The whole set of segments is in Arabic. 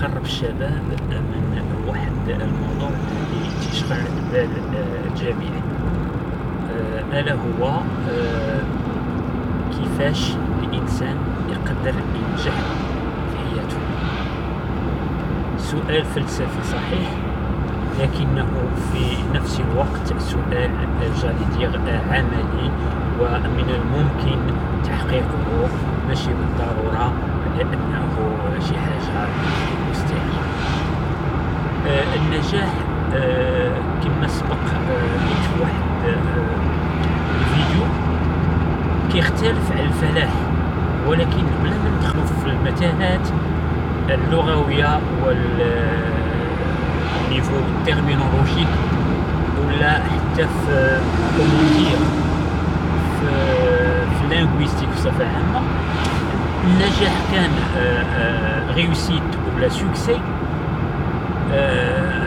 نقرب الشباب من واحد الموضوع اللي تيشغل بال الجميع، ألا هو كيفاش الإنسان يقدر ينجح في حياته. سؤال فلسفي صحيح، لكنه في نفس الوقت سؤال عملي، ومن الممكن تحقيقه ماشي بالضرورة لأنه شي حاجة مستحيل. النجاح كما سبق قلت في واحد الفيديو كيختلف على الفلاح، ولكن بلا ما ندخلوا في المتاهات اللغوية والنيفو الترمينولوجيك ولا حتى في كومونتير في اللينغويستيك بصفة عامة. النجاح كان ريوسيت ولا سوكسي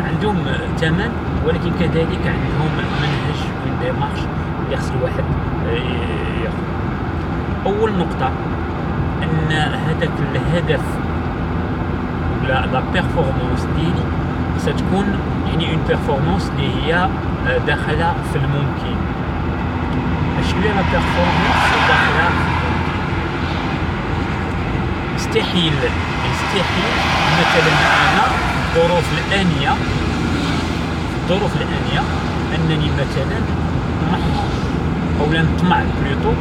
عندهم ثمن، ولكن كذلك عندهم منهج من ديمارش اللي خص الواحد ياخذ. أول نقطة أن هذاك الهدف ولا لا بيرفورمانس ديالي ستكون يعني اون بيرفورمانس اللي هي داخلة في الممكن. اشنو هي لا بيرفورمانس داخلة في الممكن؟ يستحيل مثلا أنا في الظروف الآنية أنني مثلا نطمع بلوتو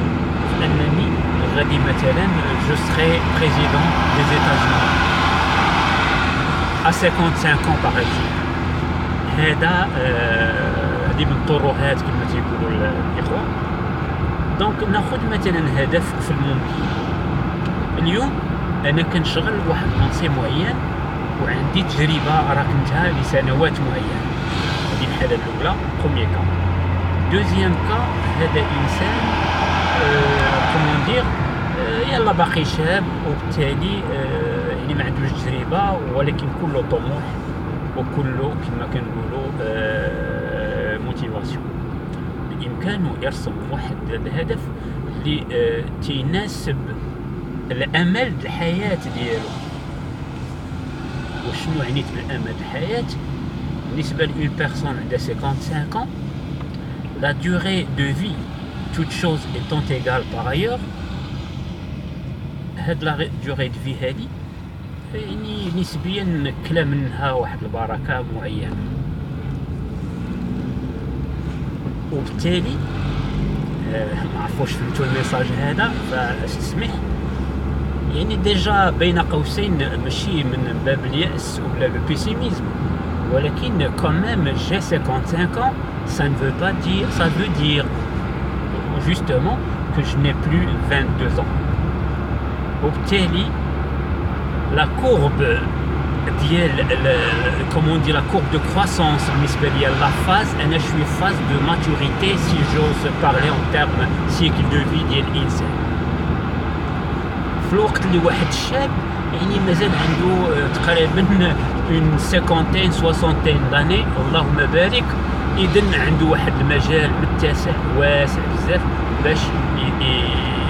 أنني غادي مثلا جو سري بريزيدون دي زيتازوني à 55 ans par exemple. هذا هذه من الطروحات كما تيقولوا الإخوة. دونك ناخذ مثلا هدف في الممكن. اليوم أنا كنشغل واحد منصب معين وعندي تجربة راكمتها لسنوات معينة. هذه الحالة الأولى، بروميير كا. دوزيام كا، هذا إنسان كومون دير يلا باقي شاب وبالتالي يعني ما عندوش تجربة، ولكن كله طموح وكله كما كنقولوا موتيفاسيون. بإمكانه يرسم واحد الهدف اللي تيناسب الأمل الحياة ديالو. وشنو عنيت بالأمل الحياة؟ بالنسبة لأون بيرسون عندها 55 ans، la durée de vie, toute chose étant égale par ailleurs، هاد لا durée de vie هادي يعني نسبيا كلا منها واحد البركة معينة، وبالتالي ما عرفوش فهمتوا الميساج هذا فاستسمح. يعني ديجا بين قوسين ماشي من باب اليأس ولا البيسيميزم، ولكن quand même j'ai 55 ans, ça ne veut pas dire, ça veut dire justement que je n'ai plus 22 ans. وبالتالي la courbe ديال comment on dit la courbe de croissance بالنسبة لي la phase أنا شوي phase de maturité si j'ose parler en termes cycle de vie ديال الإنسان. في الوقت اللي واحد الشاب يعني مازال عنده تقريبا اون سيكونتين سواسونتين داني اللهم بارك، إذن عنده واحد المجال متسع واسع بزاف باش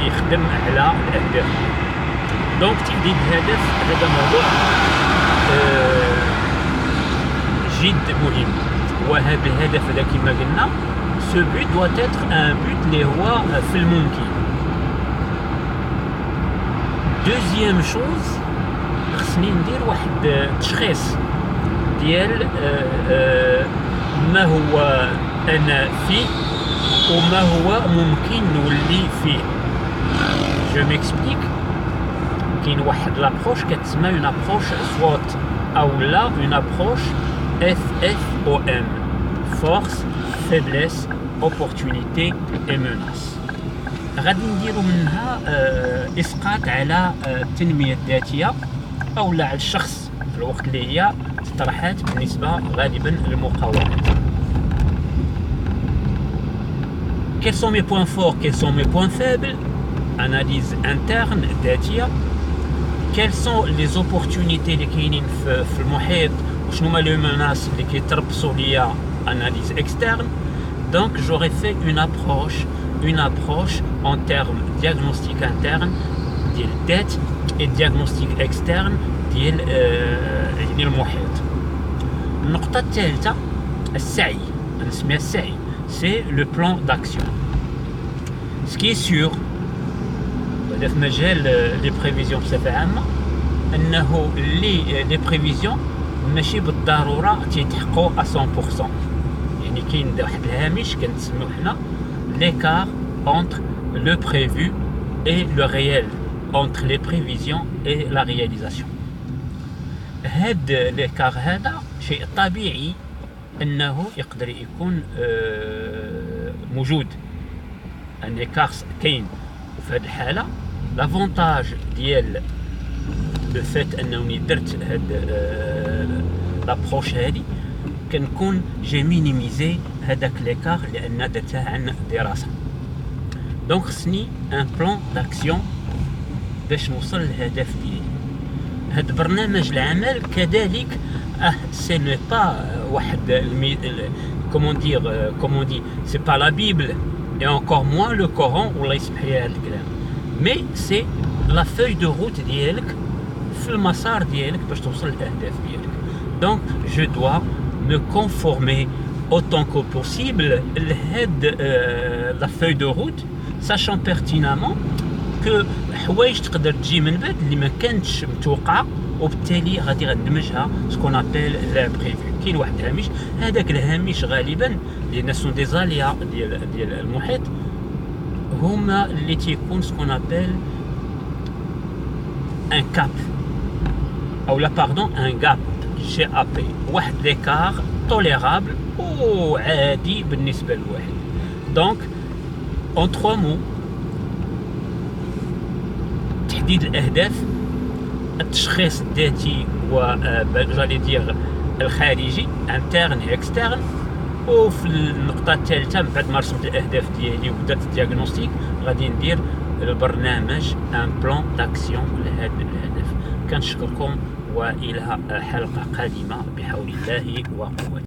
يخدم على الأهداف. دونك تحديد الهدف هذا موضوع جد مهم، وهذا الهدف هذا كما قلنا سو بوت doit être un but اللي هو في الممكن. دوزيام شوز خصني ندير واحد تشخيص ديال ما هو أنا فيه وما هو ممكن نولي فيه. جو ميكسبليك. كاين واحد لابروش كتسمى اون ابروش سوات او لا اون ابروش FFOM، فورس فيبليس اوبورتونيتي اي موناس. غادي نديرو منها اسقاط على التنميه الذاتيه او لا على الشخص في الوقت اللي هي تطرحات بالنسبه غالبا للمقاومات. Quels sont mes points forts, quels sont mes points faibles? Analyse interne ذاتيه. Quelles sont les opportunités اللي كاينين في المحيط وشنو هما لي menaces اللي كيتربصوا ليا؟ analyse externe. Donc j'aurais fait une approche en termes diagnostic interne ديال الذات et diagnostic externe ديال يعني المحيط. النقطة الثالثة السعي، نسميها السعي، سي لو بلان داكسيون. سكي سور هذا في مجال لي بريفيزيون بصفة عامة أنه لي بريفيزيون ماشي بالضرورة تيتحققوا 100%، يعني كاين واحد الهامش كنسميوه حنا l'écart entre le prévu et le réel, entre les prévisions et la réalisation. هاد l'écart هذا شيء طبيعي انه يقدر يكون موجود، ان écart كاين. وفي هاد الحالة لافونتاج ديال لو فات انني درت هاد لابروش هادي كنكون جي مينيميزي هذاك ليكار لان درتها عن دراسه. دونك خصني ان بلان داكسيون باش نوصل للهدف ديالي. هاد برنامج العمل كذلك سي نو با واحد كومون دي سي با لا بيبل اي انكور موان لو كوران، والله يسمح لي هذا الكلام، مي سي لا فوي دو روت ديالك في المسار ديالك باش توصل للاهداف ديالك. دونك جو دوا me conformer autant que possible la feuille de route, sachant pertinemment que حوايج تقدر تجي من بعد اللي ما كانتش متوقعه، وبالتالي غادي غندمجها سكون ابيل لا بريفو. كاين واحد الهامش، هذاك الهامش غالبا لان سون دي زاليا ديال المحيط هما اللي تيكون سكون ابيل ان كاب او لا باردون ان غاب جي ابي، واحد ليكار توليرابل وعادي بالنسبه للواحد. دونك اون 3 مو، تحديد الاهداف، التشخيص الذاتي و جالي دير الخارجي انترن اكسترن، وفي النقطه الثالثه من بعد ما رسمت الاهداف ديالي وبدات الدياغنوستيك غادي ندير البرنامج ان بلان داكسيون لهذا الهدف. كنشكركم والى حلقه قادمه بحول الله وقوته.